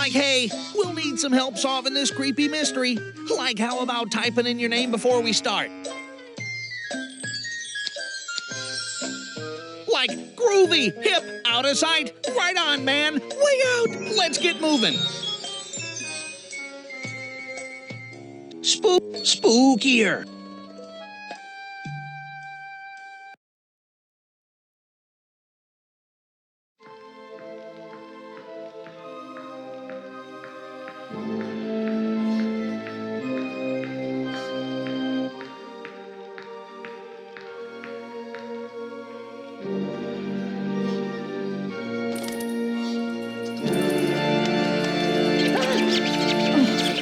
Like, hey, we'll need some help solving this creepy mystery. Like, how about typing in your name before we start? Like, groovy, hip, out of sight. Right on, man. Way out. Let's get moving. Spookier.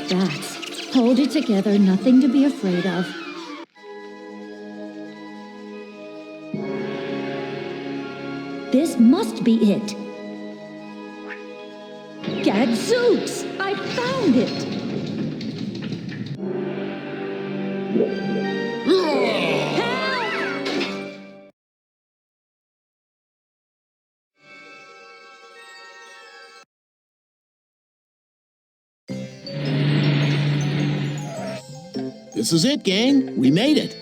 Bats. Hold it together, nothing to be afraid of. This must be it. Gadzooks! I found it! This is it, gang. We made it.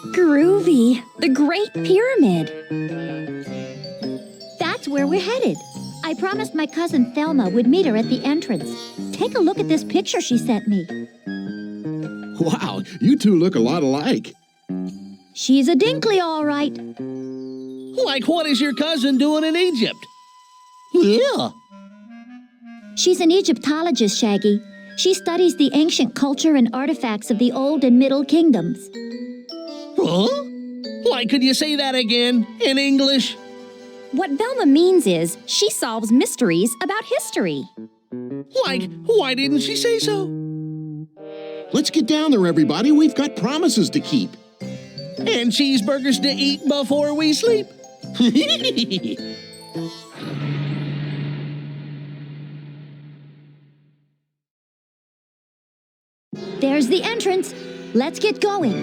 Groovy. The Great Pyramid. That's where we're headed. I promised my cousin Thelma would meet her at the entrance. Take a look at this picture she sent me. Wow, you two look a lot alike. She's a Dinkley, all right. Like, what is your cousin doing in Egypt? Yeah. She's an Egyptologist, Shaggy. She studies the ancient culture and artifacts of the Old and Middle Kingdoms. Huh? Like, could you say that again, in English? What Velma means is she solves mysteries about history. Like, why didn't she say so? Let's get down there, everybody. We've got promises to keep. And cheeseburgers to eat before we sleep? There's the entrance. Let's get going.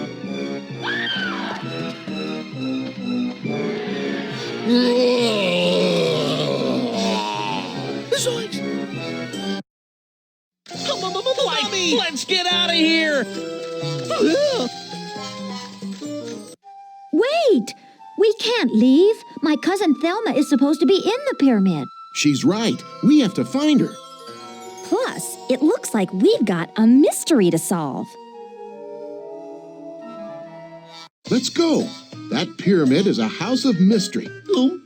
Zoinks! Come on, Mommy! Let's get out of here! Wait! We can't leave. My cousin Thelma is supposed to be in the pyramid. She's right. We have to find her. Plus, it looks like we've got a mystery to solve. Let's go. That pyramid is a house of mystery. Oh,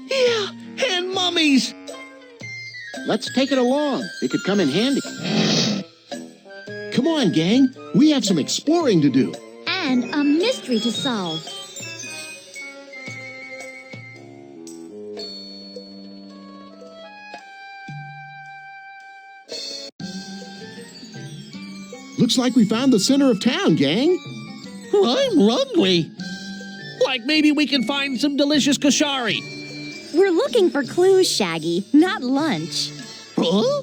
yeah, and mummies! Let's take it along. It could come in handy. Come on, gang. We have some exploring to do. And a mystery to solve. Looks like we found the center of town, gang. I'm hungry. Like, maybe we can find some delicious kashari. We're looking for clues, Shaggy, not lunch. Huh?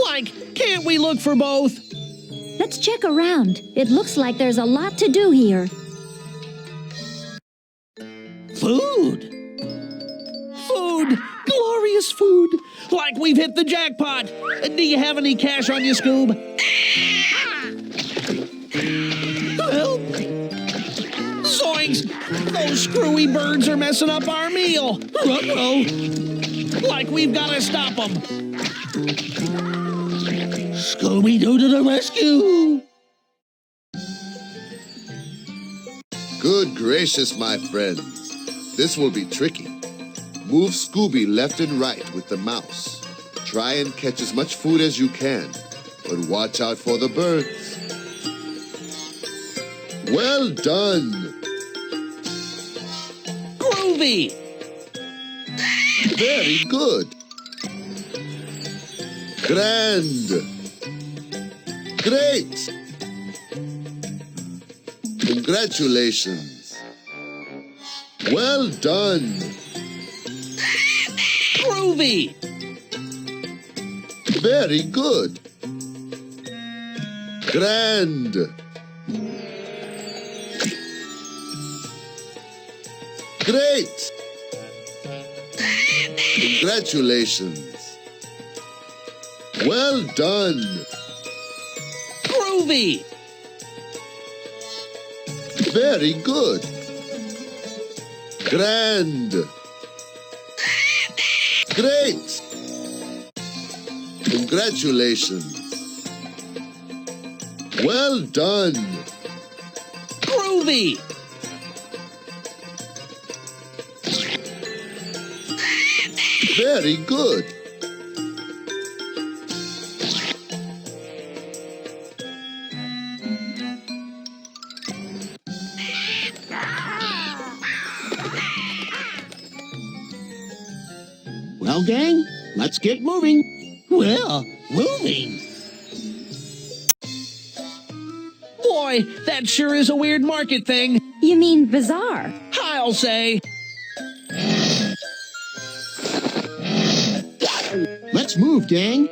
Like, can't we look for both? Let's check around. It looks like there's a lot to do here. Food. Food. Glorious food. Like we've hit the jackpot. Do you have any cash on you, Scoob? Help! Zoinks! Those screwy birds are messing up our meal. Uh-oh. Like we've got to stop them. Scooby-Doo to the rescue! Good gracious, my friends. This will be tricky. Move Scooby left and right with the mouse. Try and catch as much food as you can, but watch out for the birds. Well done! Groovy! Very good! Grand! Great! Congratulations! Well done! Groovy! Very good! Grand! Great! Congratulations! Well done. Groovy. Very good. Grand. Great. Congratulations. Well done. Groovy. Very good. Well, gang, let's get moving. Well, moving. Boy, that sure is a weird market thing. You mean bizarre? I'll say. Let's move, gang.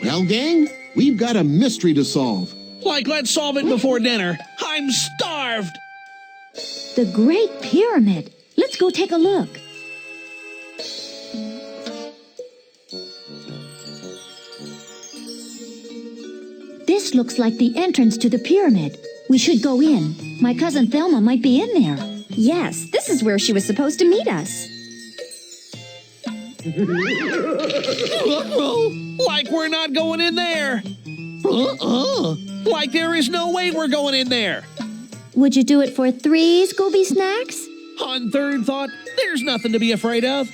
Well, gang, we've got a mystery to solve. Like, let's solve it before dinner. I'm starved. The Great Pyramid. Let's go take a look. This looks like the entrance to the pyramid. We should go in. My cousin Thelma might be in there. Yes, this is where she was supposed to meet us. Like we're not going in there. Like there is no way we're going in there. Would you do it for 3 Scooby snacks? On third thought, there's nothing to be afraid of.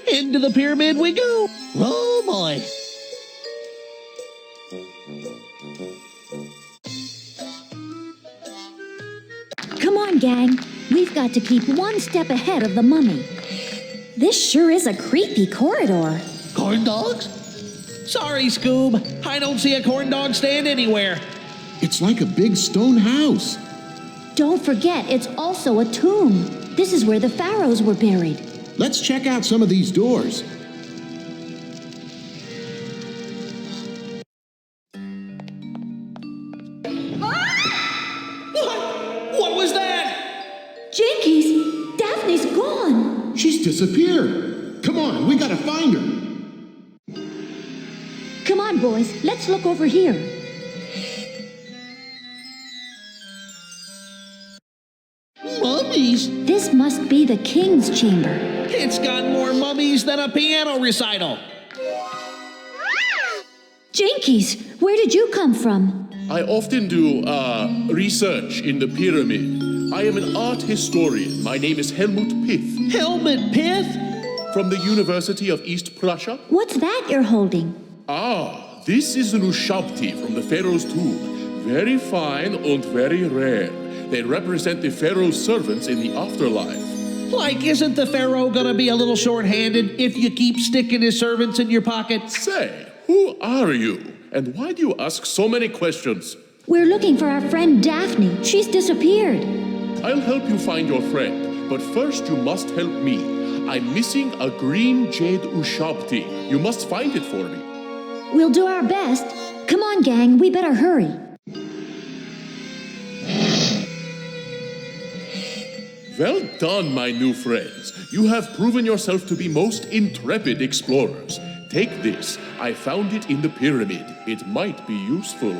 Into the pyramid we go. Oh boy. Come on, gang. We've got to keep 1 step ahead of the mummy. This sure is a creepy corridor. Corn dogs? Sorry, Scoob. I don't see a corn dog stand anywhere. It's like a big stone house. Don't forget, it's also a tomb. This is where the pharaohs were buried. Let's check out some of these doors. What was that? Jinkies! Daphne's gone! She's disappeared. Come on, we gotta find her. Come on, boys. Let's look over here. Mummies? This must be the king's chamber. It's got more mummies than a piano recital. Jinkies, where did you come from? I often do research in the pyramid. I am an art historian. My name is Helmut Pith Helmet Pith? from the University of East Prussia. What's that you're holding? Ah, this is an ushabti from the pharaoh's tomb. Very fine and very rare. They represent the pharaoh's servants in the afterlife. Like, isn't the pharaoh gonna be a little short-handed if you keep sticking his servants in your pocket? Say, who are you? And why do you ask so many questions? We're looking for our friend Daphne. She's disappeared. I'll help you find your friend, but first you must help me. I'm missing a green jade ushabti. You must find it for me. We'll do our best. Come on, gang. We better hurry. Well done, my new friends. You have proven yourself to be most intrepid explorers. Take this. I found it in the pyramid. It might be useful.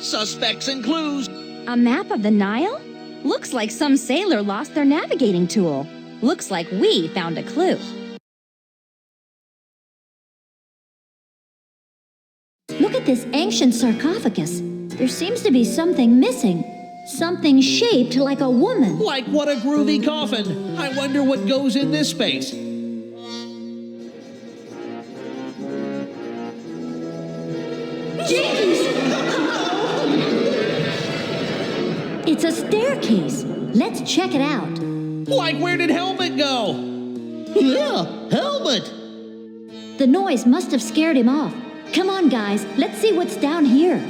Suspects and clues. A map of the Nile? Looks like some sailor lost their navigating tool. Looks like we found a clue. Look at this ancient sarcophagus. There seems to be something missing. Something shaped like a woman. Like, what a groovy coffin. I wonder what goes in this space. It's a staircase. Let's check it out. Like, where did Helmet go? Yeah, Helmet. The noise must have scared him off. Come on, guys. Let's see what's down here.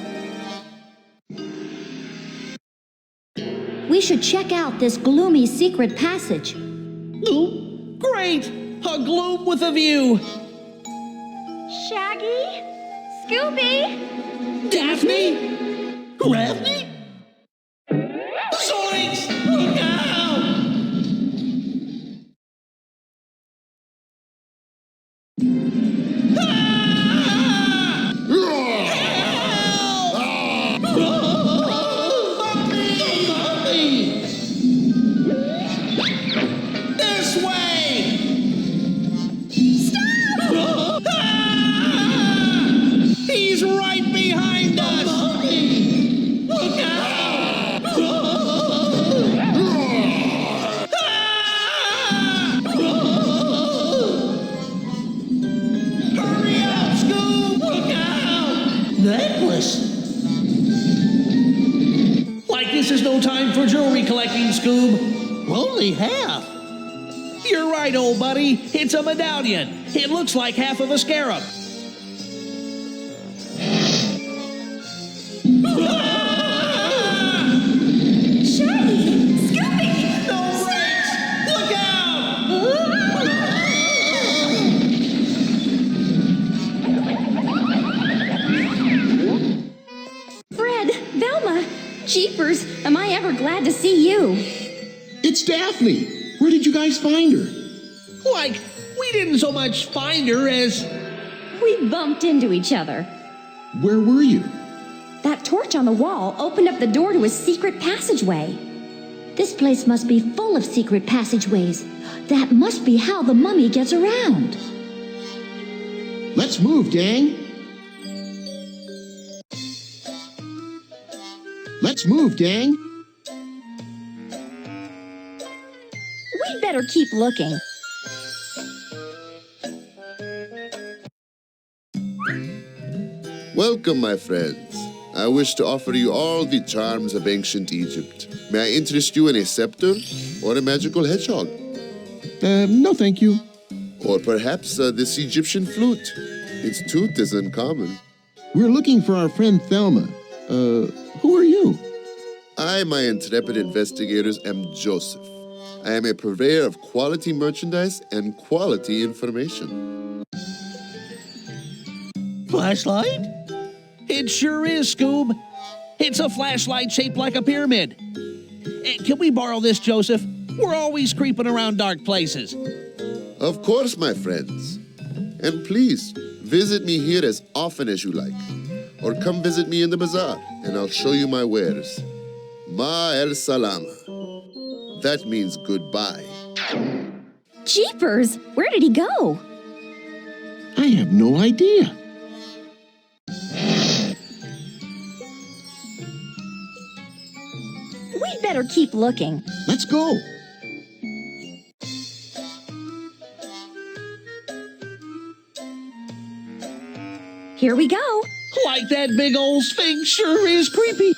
We should check out this gloomy secret passage. Ooh, great. A gloom with a view. Shaggy? Scooby? Daphne? Daphne? ridiculous. Like this is no time for jewelry collecting, Scoob. Only half. You're right, old buddy. It's a medallion. It looks like half of a scarab. Shaggy! Scooby! No brakes! Look out! Fred, Velma, jeepers, am I ever glad to see you. It's Daphne. Where did you guys find her? Like, we didn't so much find her as... We bumped into each other. Where were you? That torch on the wall opened up the door to a secret passageway. This place must be full of secret passageways. That must be how the mummy gets around. Let's move, gang. Let's move, gang. We'd better keep looking. Welcome, my friends. I wish to offer you all the charms of ancient Egypt. May I interest you in a scepter or a magical hedgehog? No, thank you. Or perhaps this Egyptian flute. Its tooth is uncommon. We're looking for our friend Thelma. Who are you? I, my intrepid investigators, am Joseph. I am a purveyor of quality merchandise and quality information. Flashlight? It sure is, Scoob. It's a flashlight shaped like a pyramid. Can we borrow this, Joseph? We're always creeping around dark places. Of course, my friends. And please, visit me here as often as you like. Or come visit me in the bazaar, and I'll show you my wares. Ma el salama. That means goodbye. Jeepers, where did he go? I have no idea. We'd better keep looking. Let's go. Here we go. Like that big old Sphinx sure is creepy.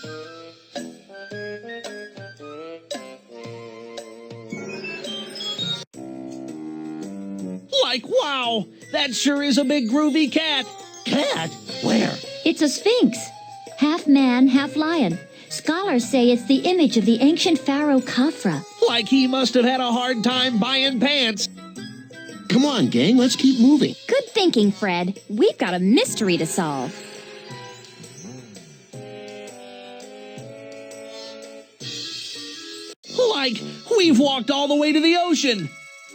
Like, wow, that sure is a big groovy cat. Cat? Where? It's a sphinx. Half man, half lion. Scholars say it's the image of the ancient pharaoh Khafra. Like he must have had a hard time buying pants. Come on, gang. Let's keep moving. Good thinking, Fred. We've got a mystery to solve. Like, we've walked all the way to the ocean.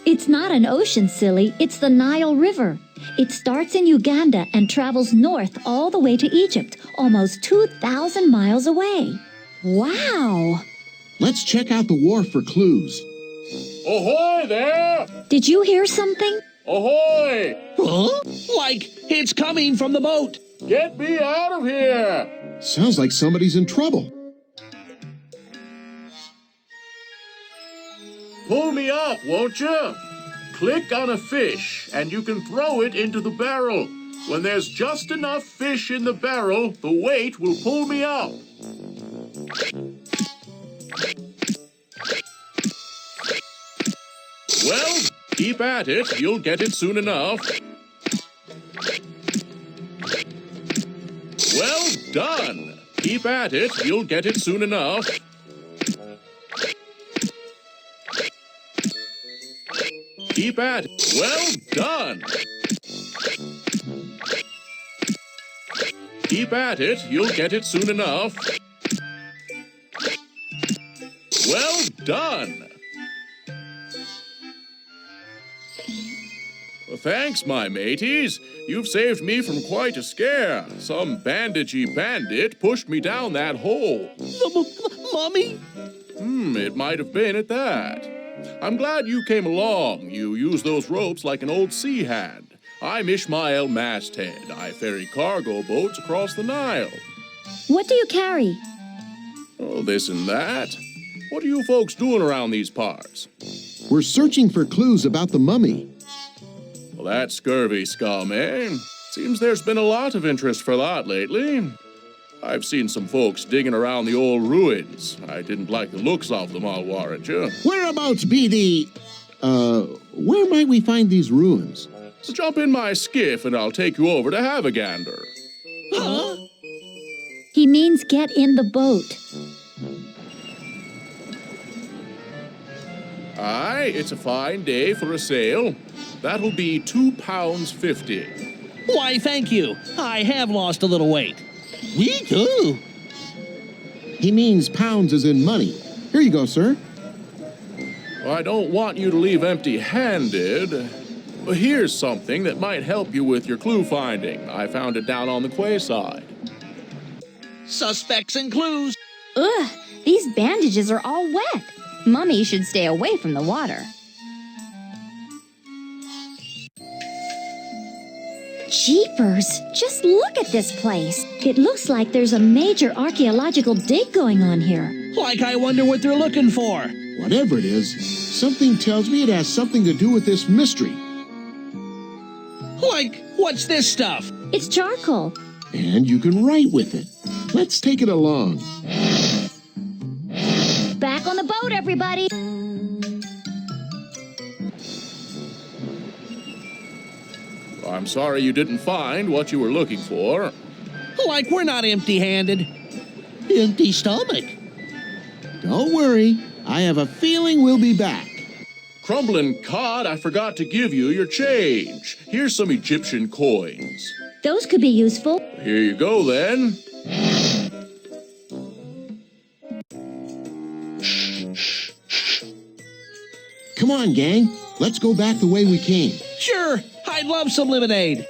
It's not an ocean, silly. It's the Nile River. It starts in Uganda and travels north all the way to Egypt, almost 2,000 miles away. Wow. Let's check out the wharf for clues. Ahoy there! Did you hear something? Ahoy! Huh? Like, it's coming from the boat. Get me out of here! Sounds like somebody's in trouble. Pull me up, won't you? Click on a fish, and you can throw it into the barrel. When there's just enough fish in the barrel, the weight will pull me up. Well, keep at it. You'll get it soon enough. Well done. Keep at it. You'll get it soon enough. Keep at it. Well done. Keep at it. You'll get it soon enough. Well done. Well, thanks, my mateys. You've saved me from quite a scare. Some bandagey bandit pushed me down that hole. Mummy? It might have been at that. I'm glad you came along. You use those ropes like an old sea hand. I'm Ishmael Masthead. I ferry cargo boats across the Nile. What do you carry? Oh, this and that. What are you folks doing around these parts? We're searching for clues about the mummy. Well, that scurvy scum, eh? Seems there's been a lot of interest for that lately. I've seen some folks digging around the old ruins. I didn't like the looks of them, I'll warrant you. Whereabouts be the... where might we find these ruins? So jump in my skiff and I'll take you over to have a gander. Huh? He means get in the boat. Aye, it's a fine day for a sail. That'll be £2.50. Why, thank you. I have lost a little weight. Me too. He means pounds as in money. Here you go, sir. I don't want you to leave empty-handed. But here's something that might help you with your clue finding. I found it down on the quayside. Suspects and clues. Ugh, these bandages are all wet. Mummy should stay away from the water. Jeepers, just look at this place. It looks like there's a major archaeological dig going on here. Like I wonder what they're looking for. Whatever it is, something tells me it has something to do with this mystery. Like, what's this stuff? It's charcoal. And you can write with it. Let's take it along. Back on the boat, everybody. I'm sorry you didn't find what you were looking for. Like we're not empty-handed. Empty stomach. Don't worry. I have a feeling we'll be back. Crumbling cod, I forgot to give you your change. Here's some Egyptian coins. Those could be useful. Here you go, then. Come on, gang. Let's go back the way we came. Sure, I'd love some lemonade.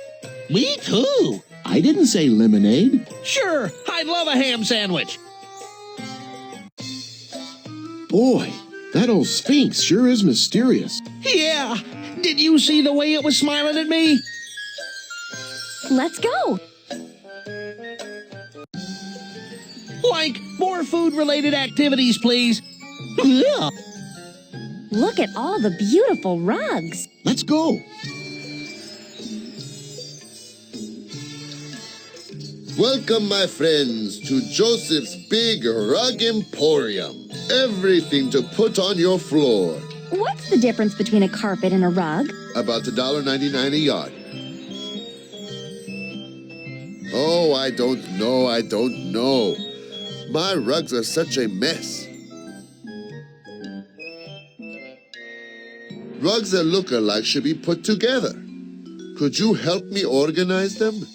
Me too. I didn't say lemonade. Sure, I'd love a ham sandwich. Boy, that old Sphinx sure is mysterious. Yeah, did you see the way it was smiling at me? Let's go. Like, more food-related activities, please. Yeah. Look at all the beautiful rugs. Let's go. Welcome, my friends, to Joseph's Big Rug Emporium. Everything to put on your floor. What's the difference between a carpet and a rug? About $1.99 a yard. Oh, I don't know. My rugs are such a mess. Rugs that look alike should be put together. Could you help me organize them?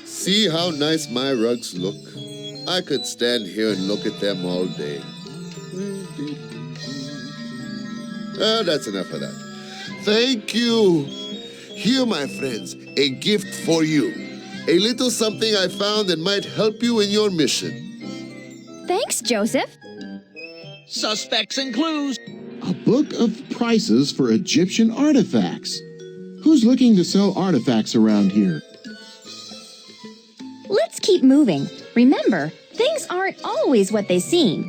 See how nice my rugs look? I could stand here and look at them all day. That's enough of that. Thank you. Here, my friends, a gift for you. A little something I found that might help you in your mission. Thanks, Joseph. Suspects and clues. A book of prices for Egyptian artifacts. Who's looking to sell artifacts around here? Let's keep moving. Remember, things aren't always what they seem.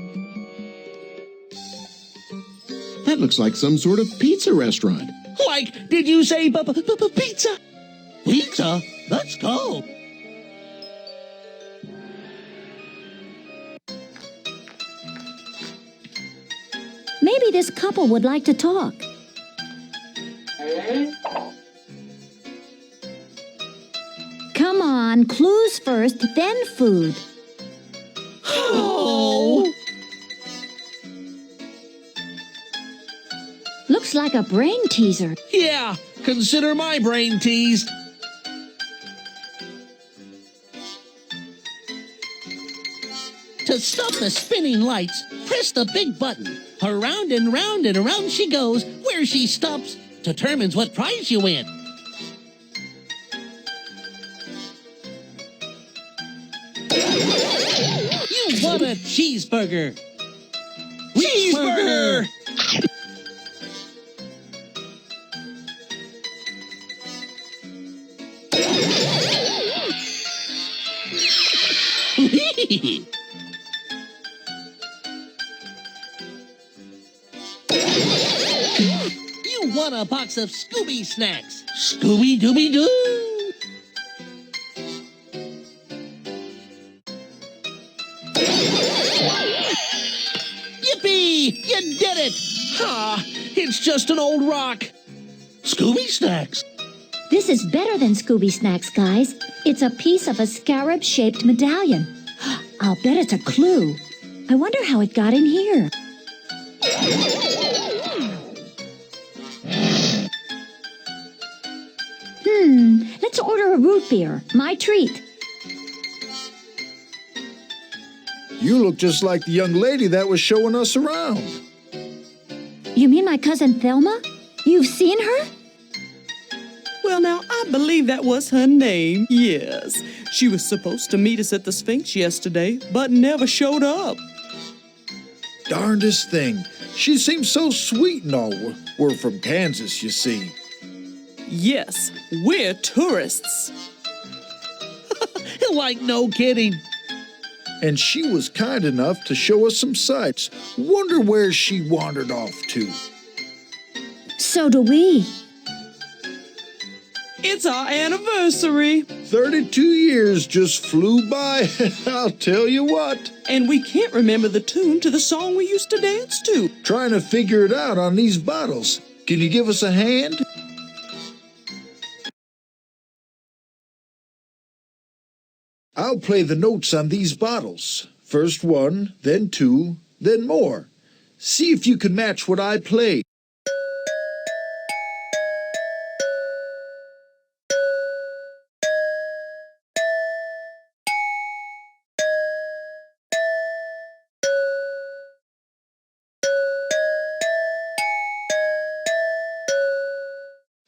That looks like some sort of pizza restaurant. Like, did you say pizza? Pizza? Let's go. Maybe this couple would like to talk. Come on, clues first, then food. Oh. Looks like a brain teaser. Yeah, consider my brain teased. To stop the spinning lights, press the big button. Around and round and around she goes. Where she stops determines what prize you win. You won a cheeseburger. Cheeseburger! You won a box of Scooby snacks. Scooby-Dooby-Doo! Yippee! You did it! Ah, it's just an old rock. Scooby snacks. This is better than Scooby Snacks, guys. It's a piece of a scarab-shaped medallion. I'll bet it's a clue. I wonder how it got in here. Let's order a root beer. My treat. You look just like the young lady that was showing us around. You mean my cousin Thelma? You've seen her? Well, now, I believe that was her name, yes. She was supposed to meet us at the Sphinx yesterday, but never showed up. Darndest thing. She seems so sweet and all. We're from Kansas, you see. Yes, we're tourists. Like no kidding. And she was kind enough to show us some sights. Wonder where she wandered off to. So do we. It's our anniversary, 32 years just flew by, I'll tell you what. and we can't remember the tune to the song we used to dance to. Trying to figure it out on these bottles. Can you give us a hand? I'll play the notes on these bottles. First one, then two, then more. See if you can match what I play.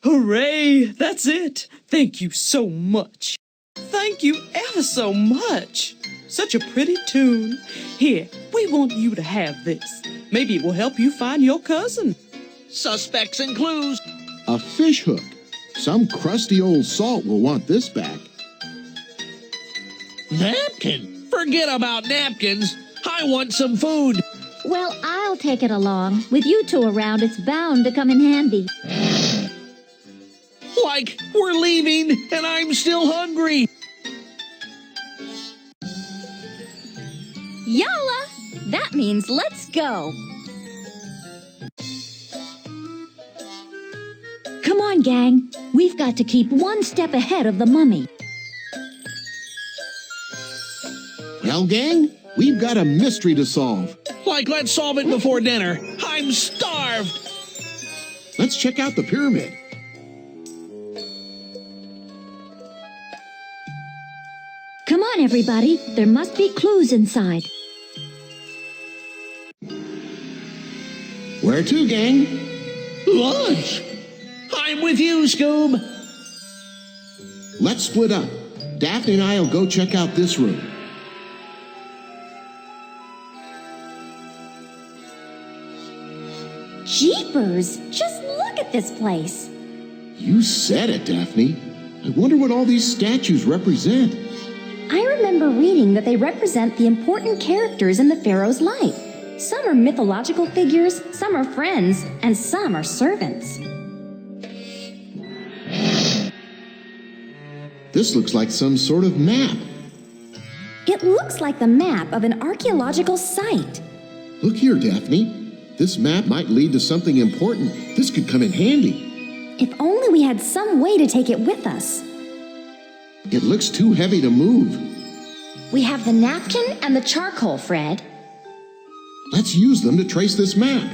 Hooray! That's it! Thank you so much. Thank you ever so much. Such a pretty tune. Here, we want you to have this. Maybe it will help you find your cousin. Suspects and clues. A fish hook. Some crusty old salt will want this back. Napkin. Forget about napkins. I want some food. Well, I'll take it along. With you two around, it's bound to come in handy. Like we're leaving and I'm still hungry. Yalla! That means let's go. Come on, gang. We've got to keep one step ahead of the mummy. Well, gang, we've got a mystery to solve. Like let's solve it before dinner. I'm starved. Let's check out the pyramid. Come on, everybody. There must be clues inside. Where to, gang? Lunch. I'm with you, Scoob. Let's split up. Daphne and I will go check out this room. Jeepers! Just look at this place. You said it, Daphne. I wonder what all these statues represent. I remember reading that they represent the important characters in the pharaoh's life. Some are mythological figures, some are friends, and some are servants. This looks like some sort of map. It looks like the map of an archaeological site. Look here, Daphne. This map might lead to something important. This could come in handy. If only we had some way to take it with us. It looks too heavy to move. We have the napkin and the charcoal, Fred. Let's use them to trace this map.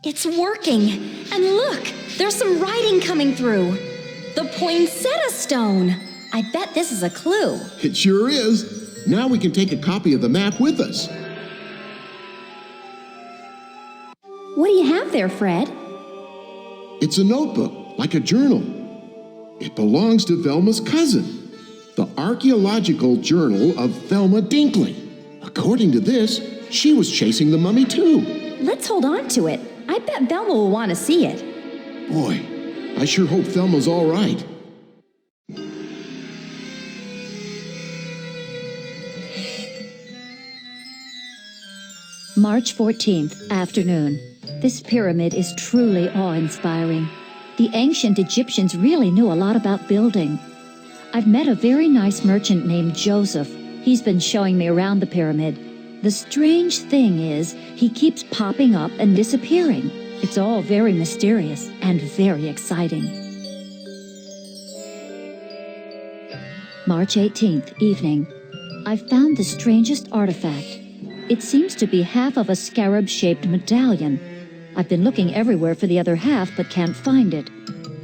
It's working. And look, there's some writing coming through. The poinsettia stone. I bet this is a clue. It sure is. Now we can take a copy of the map with us. What do you have there, Fred? It's a notebook, like a journal. It belongs to Velma's cousin, the Archaeological Journal of Velma Dinkley. According to this, she was chasing the mummy too. Let's hold on to it. I bet Velma will want to see it. Boy, I sure hope Velma's all right. March 14th, afternoon. This pyramid is truly awe-inspiring. The ancient Egyptians really knew a lot about building. I've met a very nice merchant named Joseph. He's been showing me around the pyramid. The strange thing is, he keeps popping up and disappearing. It's all very mysterious and very exciting. March 18th, evening. I've found the strangest artifact. It seems to be half of a scarab-shaped medallion. I've been looking everywhere for the other half, but can't find it.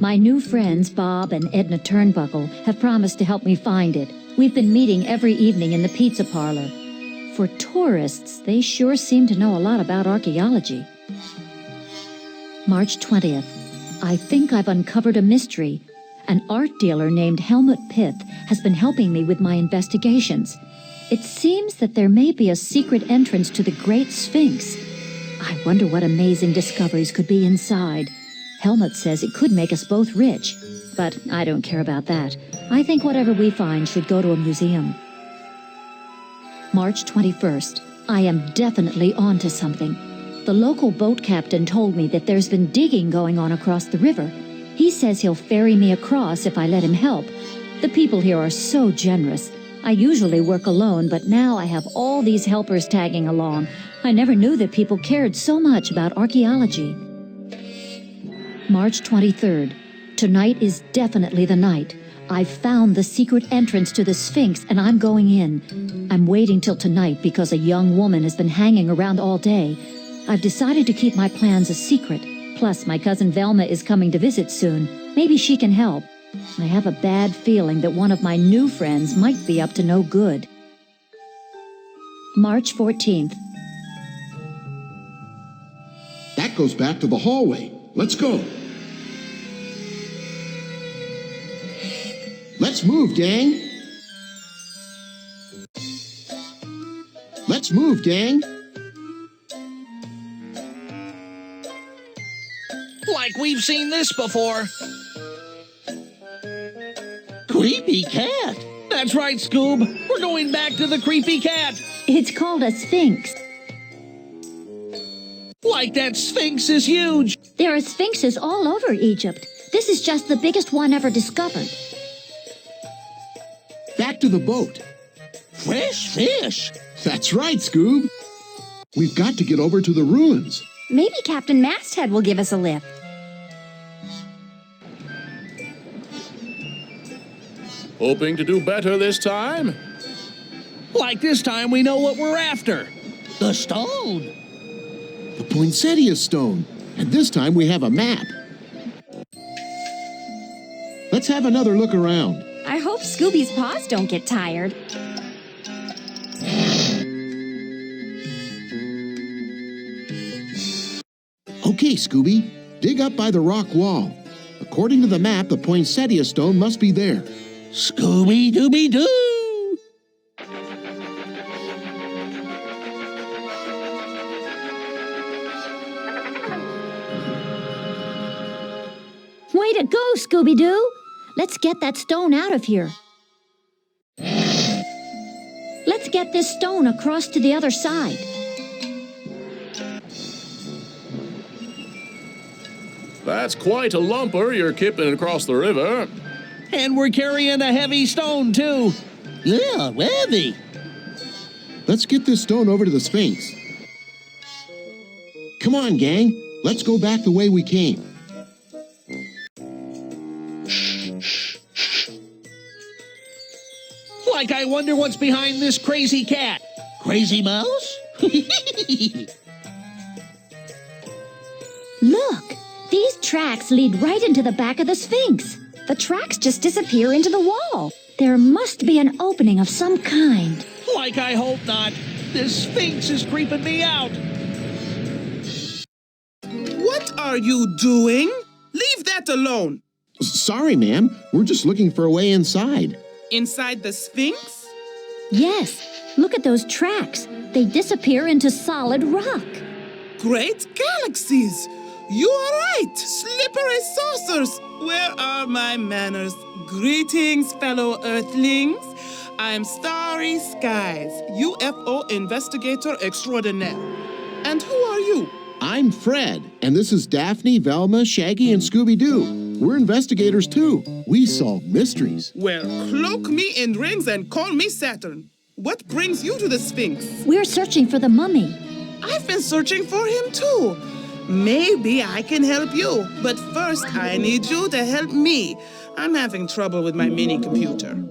My new friends, Bob and Edna Turnbuckle, have promised to help me find it. We've been meeting every evening in the pizza parlor. For tourists, they sure seem to know a lot about archaeology. March 20th. I think I've uncovered a mystery. An art dealer named Helmut Pith has been helping me with my investigations. It seems that there may be a secret entrance to the Great Sphinx. I wonder what amazing discoveries could be inside. Helmut says it could make us both rich, but I don't care about that. I think whatever we find should go to a museum. March 21st. I am definitely onto something. The local boat captain told me that there's been digging going on across the river. He says he'll ferry me across if I let him help. The people here are so generous. I usually work alone, but now I have all these helpers tagging along. I never knew that people cared so much about archaeology. March 23rd. Tonight is definitely the night. I've found the secret entrance to the Sphinx, and I'm going in. I'm waiting till tonight because a young woman has been hanging around all day. I've decided to keep my plans a secret. Plus, my cousin Velma is coming to visit soon. Maybe she can help. I have a bad feeling that one of my new friends might be up to no good. March 14th. That goes back to the hallway. Let's go. Let's move, gang. Let's move, gang. Like we've seen this before. Creepy cat. That's right, Scoob. We're going back to the creepy cat. It's called a Sphinx. Like that Sphinx is huge. There are sphinxes all over Egypt. This is just the biggest one ever discovered. Back to the boat. Fresh fish. That's right, Scoob. We've got to get over to the ruins. Maybe Captain Masthead will give us a lift. Hoping to do better this time? Like this time we know what we're after. The stone. The poinsettia stone. And this time we have a map. Let's have another look around. I hope Scooby's paws don't get tired. Okay, Scooby. Dig up by the rock wall. According to the map, the poinsettia stone must be there. Scooby-Dooby-Doo. Way to go, Scooby-Doo! Let's get that stone out of here. Let's get this stone across to the other side. That's quite a lumper you're kipping across the river. And we're carrying a heavy stone, too. Yeah, heavy. Let's get this stone over to the Sphinx. Come on, gang. Let's go back the way we came. Like I wonder what's behind this crazy cat. Crazy mouse? Look! These tracks lead right into the back of the Sphinx. The tracks just disappear into the wall. There must be an opening of some kind. Like I hope not. This Sphinx is creeping me out. What are you doing? Leave that alone. Sorry, ma'am. We're just looking for a way inside. Inside the Sphinx? Yes, look at those tracks. They disappear into solid rock. Great galaxies! You are right! Slippery saucers! Where are my manners? Greetings, fellow Earthlings. I'm Starry Skies, UFO investigator extraordinaire. And who are you? I'm Fred, and this is Daphne, Velma, Shaggy, and Scooby-Doo. We're investigators, too. We solve mysteries. Well, cloak me in rings and call me Saturn. What brings you to the Sphinx? We're searching for the mummy. I've been searching for him too. Maybe I can help you, but first I need you to help me. I'm having trouble with my mini computer.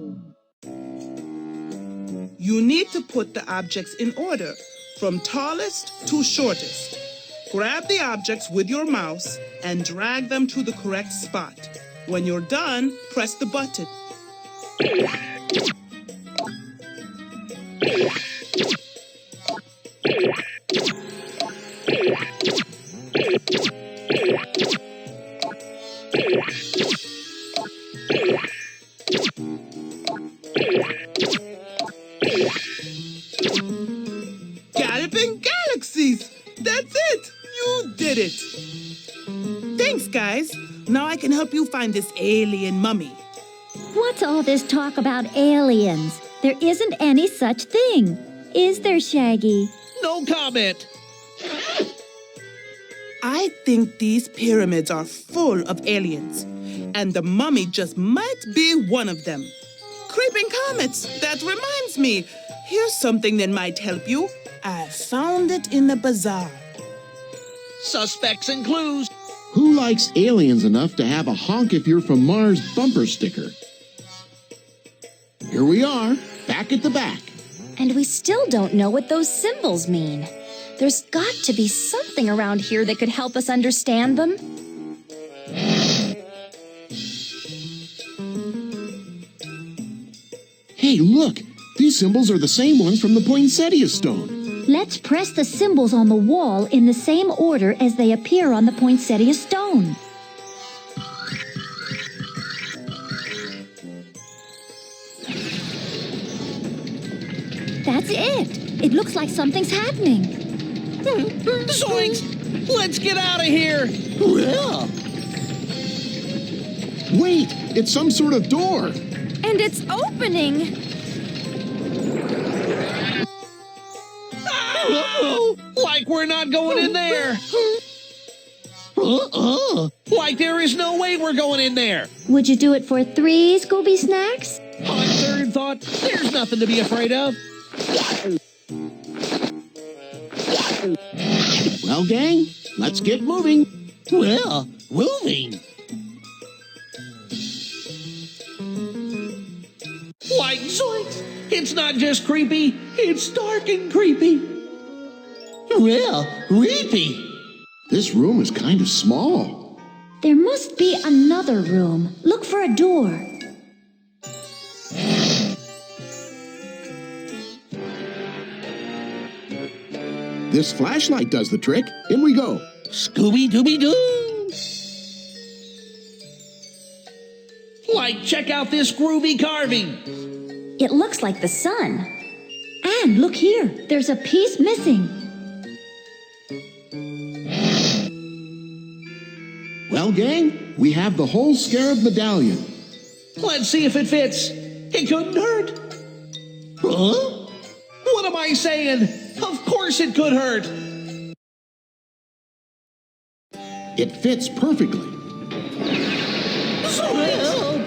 You need to put the objects in order, from tallest to shortest. Grab the objects with your mouse and drag them to the correct spot. When you're done, press the button. Galloping galaxies! That's it! You did it! Thanks, guys. Now I can help you find this alien mummy. What's all this talk about aliens? There isn't any such thing. Is there, Shaggy? No comment. I think these pyramids are full of aliens, and the mummy just might be one of them. Creeping comets, that reminds me. Here's something that might help you. I found it in the bazaar. Suspects and clues. Who likes aliens enough to have a honk if you're from Mars bumper sticker? Here we are, back at the back. And we still don't know what those symbols mean. There's got to be something around here that could help us understand them. Hey, look! These symbols are the same ones from the poinsettia stone. Let's press the symbols on the wall in the same order as they appear on the poinsettia stone. That's it! It looks like something's happening. Zoinks! Let's get out of here! Well, Wait! It's some sort of door! And it's opening! Uh-oh! Like we're not going in there! Like there is no way we're going in there! Would you do it for 3 Scooby Snacks? On third thought, there's nothing to be afraid of. Well, gang, let's get moving. well, moving. Like zoinks! It's not just creepy, it's dark and creepy. Well, creepy. This room is kind of small. There must be another room. Look for a door. This flashlight does the trick. In we go. Scooby-Dooby-Doo. Like, check out this groovy carving. It looks like the sun. And look here, there's a piece missing. Well, gang, we have the whole scarab medallion. Let's see if it fits. It couldn't hurt. Huh? What am I saying? Of course it could hurt. It fits perfectly. Well,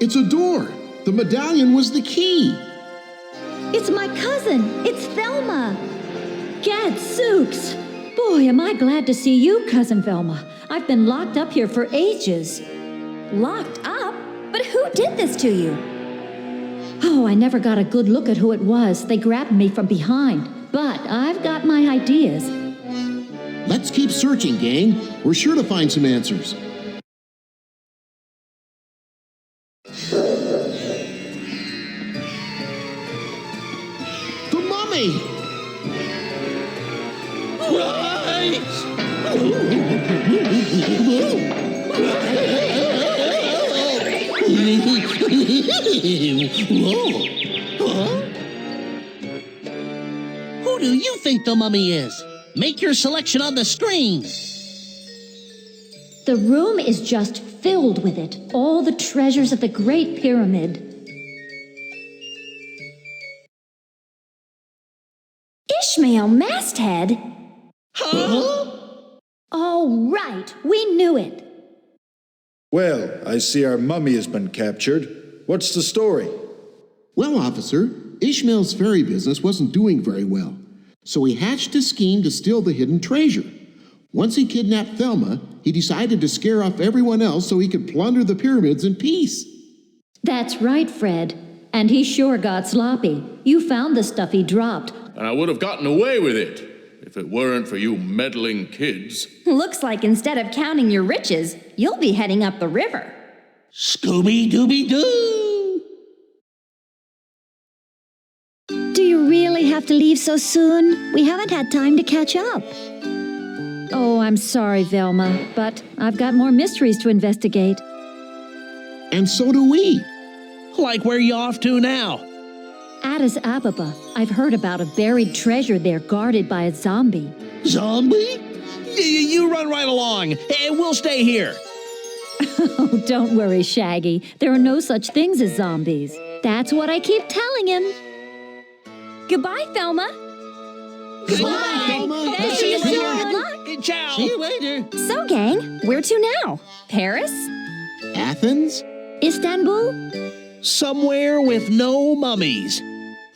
It's a door. The medallion was the key. It's my cousin. It's Velma. Gadzooks. Boy, am I glad to see you, Cousin Velma. I've been locked up here for ages. Locked up? But who did this to you? Oh, I never got a good look at who it was. They grabbed me from behind. But I've got my ideas. Let's keep searching, gang. We're sure to find some answers. mummy! Right! Whoa. Huh? Who do you think the mummy is? Make your selection on the screen. The room is just filled with it, all the treasures of the Great Pyramid. Ishmael Masthead? Huh? Oh, right, we knew it. Well, I see our mummy has been captured. What's the story? Well, officer, Ishmael's fairy business wasn't doing very well, so he hatched a scheme to steal the hidden treasure. Once he kidnapped Thelma, he decided to scare off everyone else so he could plunder the pyramids in peace. That's right, Fred. And he sure got sloppy. You found the stuff he dropped. And I would have gotten away with it if it weren't for you meddling kids. Looks like instead of counting your riches, you'll be heading up the river. Scooby-Dooby-Doo! Do you really have to leave so soon? We haven't had time to catch up. Oh, I'm sorry, Velma, but I've got more mysteries to investigate. And so do we. Like where you off to now? Addis Ababa. I've heard about a buried treasure there guarded by a zombie. Zombie? You run right along, and we'll stay here. Oh, don't worry, Shaggy. There are no such things as zombies. That's what I keep telling him. Goodbye, Thelma. Goodbye, Thelma. Thank See you you so later. much. Ciao. See you later. So, gang, where to now? Paris? Athens? Istanbul? Somewhere with no mummies,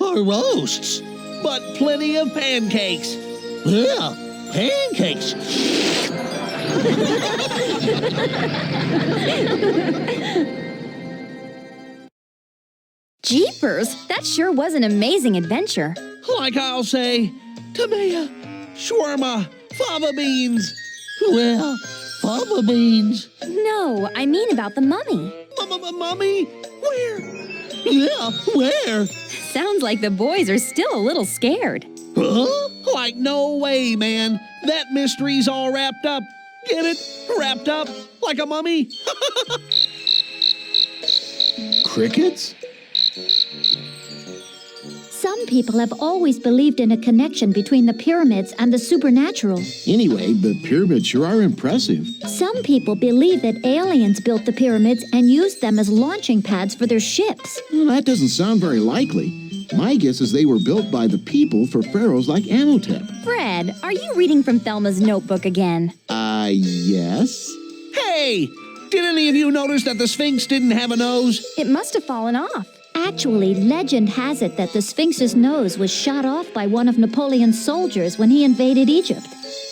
Or roasts. but plenty of pancakes. Yeah, pancakes. Jeepers, that sure was an amazing adventure. Like I'll say, Tamaya, shawarma, fava beans. Well, fava beans. No, I mean about the mummy. Mummy? Where? Yeah, where? Sounds like the boys are still a little scared. Huh? Like no way, man. That mystery's all wrapped up. Get it? Wrapped up like a mummy? Crickets? Some people have always believed in a connection between the pyramids and the supernatural. Anyway, the pyramids sure are impressive. Some people believe that aliens built the pyramids and used them as launching pads for their ships. Well, that doesn't sound very likely. My guess is they were built by the people for pharaohs like Amenhotep. Fred, are you reading from Thelma's notebook again? Yes? Hey, did any of you notice that the Sphinx didn't have a nose? It must have fallen off. Actually, legend has it that the Sphinx's nose was shot off by one of Napoleon's soldiers when he invaded Egypt.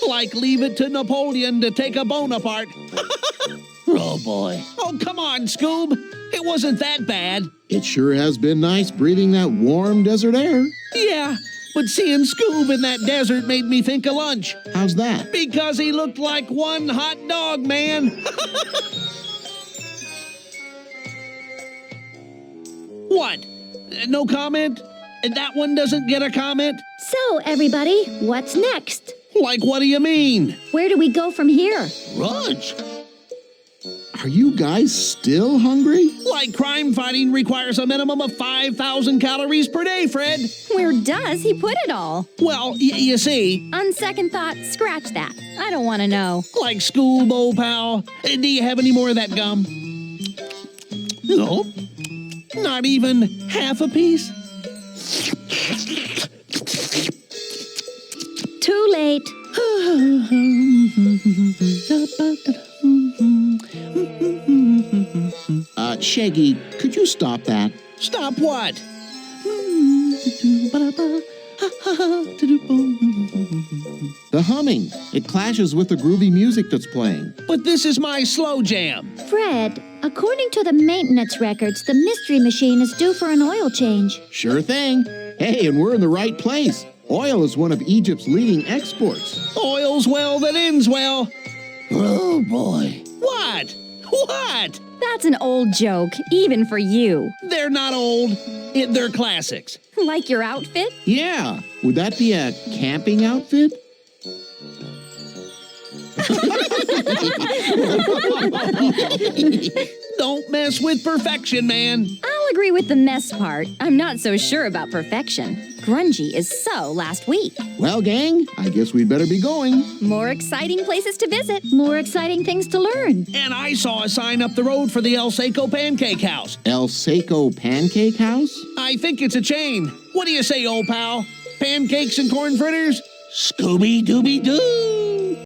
Like leave it to Napoleon to take a Bonaparte. Oh, boy. Oh, come on, Scoob. It wasn't that bad. It sure has been nice breathing that warm desert air. Yeah, but seeing Scoob in that desert made me think of lunch. How's that? Because he looked like one hot dog, man. What? No comment? That one doesn't get a comment? So, everybody, what's next? Like, what do you mean? Where do we go from here? Lunch. Are you guys still hungry? Like crime fighting requires a minimum of 5,000 calories per day, Fred. Where does he put it all? Well, you see, On second thought, scratch that. I don't want to know. like Scoob, old pal. Do you have any more of that gum? No. Not even half a piece? Too late. Shaggy, could you stop that? Stop what? The humming. It clashes with the groovy music that's playing. But this is my slow jam. Fred, according to the maintenance records, the Mystery Machine is due for an oil change. Sure thing. Hey, and we're in the right place. Oil is one of Egypt's leading exports. Oil's well that ends well. Oh, boy. What? What? That's an old joke, even for you. They're not old. They're classics. Like your outfit? Yeah. Would that be a camping outfit? Don't mess with perfection, man. I'll agree with the mess part. I'm not so sure about perfection. Grungy is so last week. Well, gang, I guess we'd better be going. More exciting places to visit. More exciting things to learn. And I saw a sign up the road for the El Seco Pancake House. El Seco Pancake House? I think it's a chain. What do you say, old pal? Pancakes and corn fritters? Scooby-Dooby-Doo!